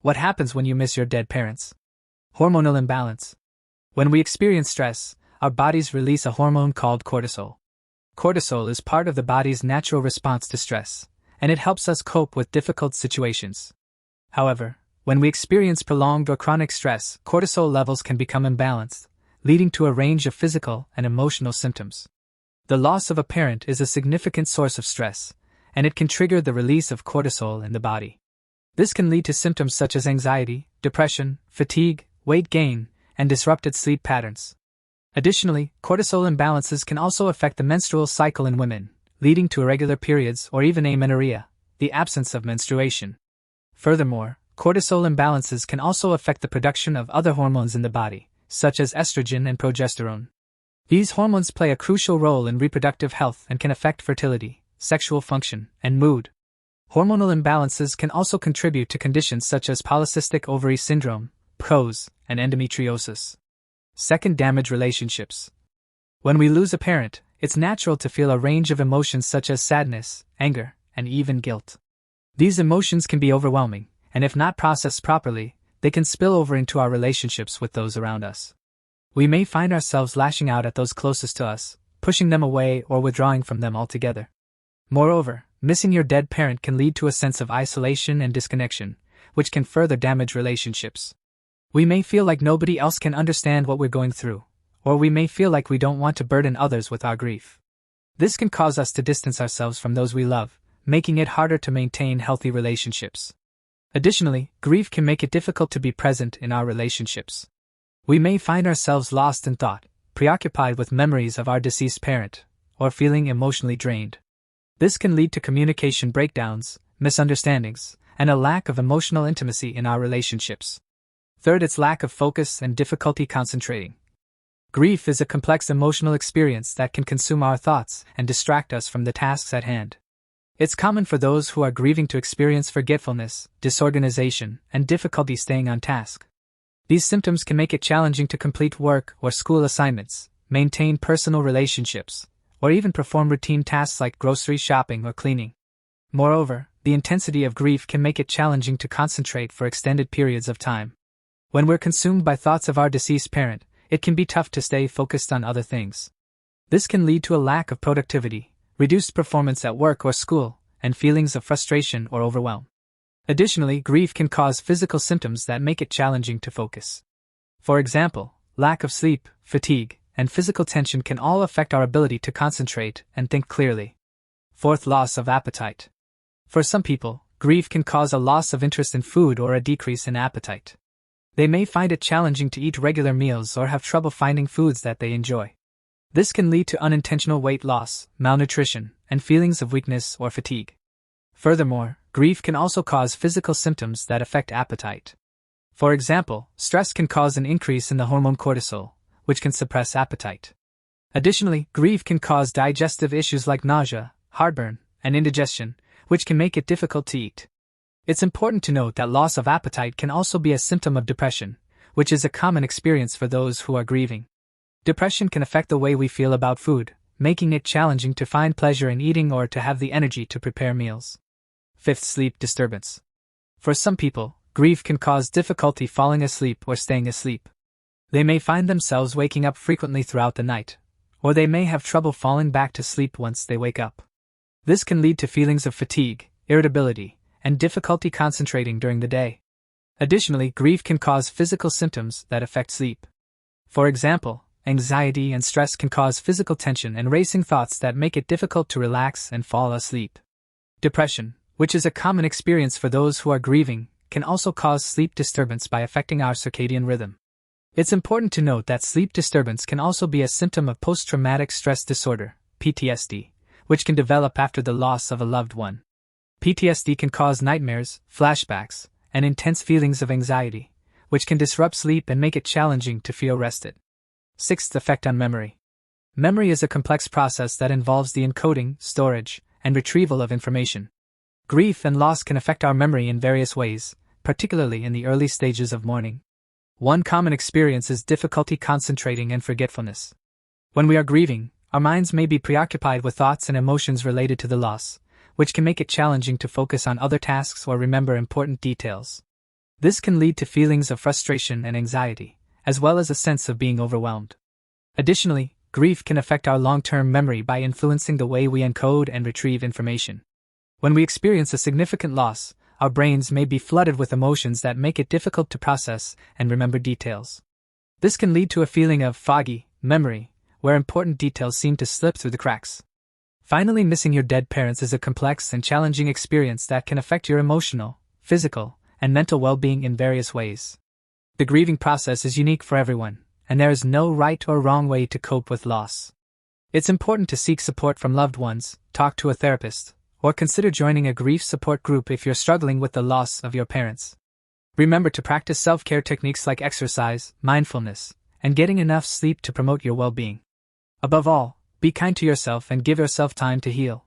What happens when you miss your dead parents? Hormonal imbalance. When we experience stress, our bodies release a hormone called cortisol. Cortisol is part of the body's natural response to stress, and it helps us cope with difficult situations. However, when we experience prolonged or chronic stress, cortisol levels can become imbalanced, leading to a range of physical and emotional symptoms. The loss of a parent is a significant source of stress, and it can trigger the release of cortisol in the body. This can lead to symptoms such as anxiety, depression, fatigue, weight gain, and disrupted sleep patterns. Additionally, cortisol imbalances can also affect the menstrual cycle in women, leading to irregular periods or even amenorrhea, the absence of menstruation. Furthermore, cortisol imbalances can also affect the production of other hormones in the body, such as estrogen and progesterone. These hormones play a crucial role in reproductive health and can affect fertility, sexual function, and mood. Hormonal imbalances can also contribute to conditions such as polycystic ovary syndrome, PCOS, and endometriosis. Second, damage relationships. When we lose a parent, it's natural to feel a range of emotions such as sadness, anger, and even guilt. These emotions can be overwhelming, and if not processed properly, they can spill over into our relationships with those around us. We may find ourselves lashing out at those closest to us, pushing them away or withdrawing from them altogether. Moreover, missing your dead parent can lead to a sense of isolation and disconnection, which can further damage relationships. We may feel like nobody else can understand what we're going through, or we may feel like we don't want to burden others with our grief. This can cause us to distance ourselves from those we love, making it harder to maintain healthy relationships. Additionally, grief can make it difficult to be present in our relationships. We may find ourselves lost in thought, preoccupied with memories of our deceased parent, or feeling emotionally drained. This can lead to communication breakdowns, misunderstandings, and a lack of emotional intimacy in our relationships. Third, it's lack of focus and difficulty concentrating. Grief is a complex emotional experience that can consume our thoughts and distract us from the tasks at hand. It's common for those who are grieving to experience forgetfulness, disorganization, and difficulty staying on task. These symptoms can make it challenging to complete work or school assignments, maintain personal relationships, or even perform routine tasks like grocery shopping or cleaning. Moreover, the intensity of grief can make it challenging to concentrate for extended periods of time. When we're consumed by thoughts of our deceased parent, it can be tough to stay focused on other things. This can lead to a lack of productivity, reduced performance at work or school, and feelings of frustration or overwhelm. Additionally, grief can cause physical symptoms that make it challenging to focus. For example, lack of sleep, fatigue, and physical tension can all affect our ability to concentrate and think clearly. Fourth, loss of appetite. For some people, grief can cause a loss of interest in food or a decrease in appetite. They may find it challenging to eat regular meals or have trouble finding foods that they enjoy. This can lead to unintentional weight loss, malnutrition, and feelings of weakness or fatigue. Furthermore, grief can also cause physical symptoms that affect appetite. For example, stress can cause an increase in the hormone cortisol, which can suppress appetite. Additionally, grief can cause digestive issues like nausea, heartburn, and indigestion, which can make it difficult to eat. It's important to note that loss of appetite can also be a symptom of depression, which is a common experience for those who are grieving. Depression can affect the way we feel about food, making it challenging to find pleasure in eating or to have the energy to prepare meals. Fifth, sleep disturbance. For some people, grief can cause difficulty falling asleep or staying asleep. They may find themselves waking up frequently throughout the night, or they may have trouble falling back to sleep once they wake up. This can lead to feelings of fatigue, irritability, and difficulty concentrating during the day. Additionally, grief can cause physical symptoms that affect sleep. For example, anxiety and stress can cause physical tension and racing thoughts that make it difficult to relax and fall asleep. Depression, which is a common experience for those who are grieving, can also cause sleep disturbance by affecting our circadian rhythm. It's important to note that sleep disturbance can also be a symptom of post-traumatic stress disorder, PTSD, which can develop after the loss of a loved one. PTSD can cause nightmares, flashbacks, and intense feelings of anxiety, which can disrupt sleep and make it challenging to feel rested. Sixth, effect on memory. Memory is a complex process that involves the encoding, storage, and retrieval of information. Grief and loss can affect our memory in various ways, particularly in the early stages of mourning. One common experience is difficulty concentrating and forgetfulness. When we are grieving, our minds may be preoccupied with thoughts and emotions related to the loss, which can make it challenging to focus on other tasks or remember important details. This can lead to feelings of frustration and anxiety, as well as a sense of being overwhelmed. Additionally, grief can affect our long-term memory by influencing the way we encode and retrieve information. When we experience a significant loss, our brains may be flooded with emotions that make it difficult to process and remember details. This can lead to a feeling of foggy memory, where important details seem to slip through the cracks. Finally, missing your dead parents is a complex and challenging experience that can affect your emotional, physical, and mental well-being in various ways. The grieving process is unique for everyone, and there is no right or wrong way to cope with loss. It's important to seek support from loved ones, talk to a therapist, or consider joining a grief support group if you're struggling with the loss of your parents. Remember to practice self-care techniques like exercise, mindfulness, and getting enough sleep to promote your well-being. Above all, be kind to yourself and give yourself time to heal.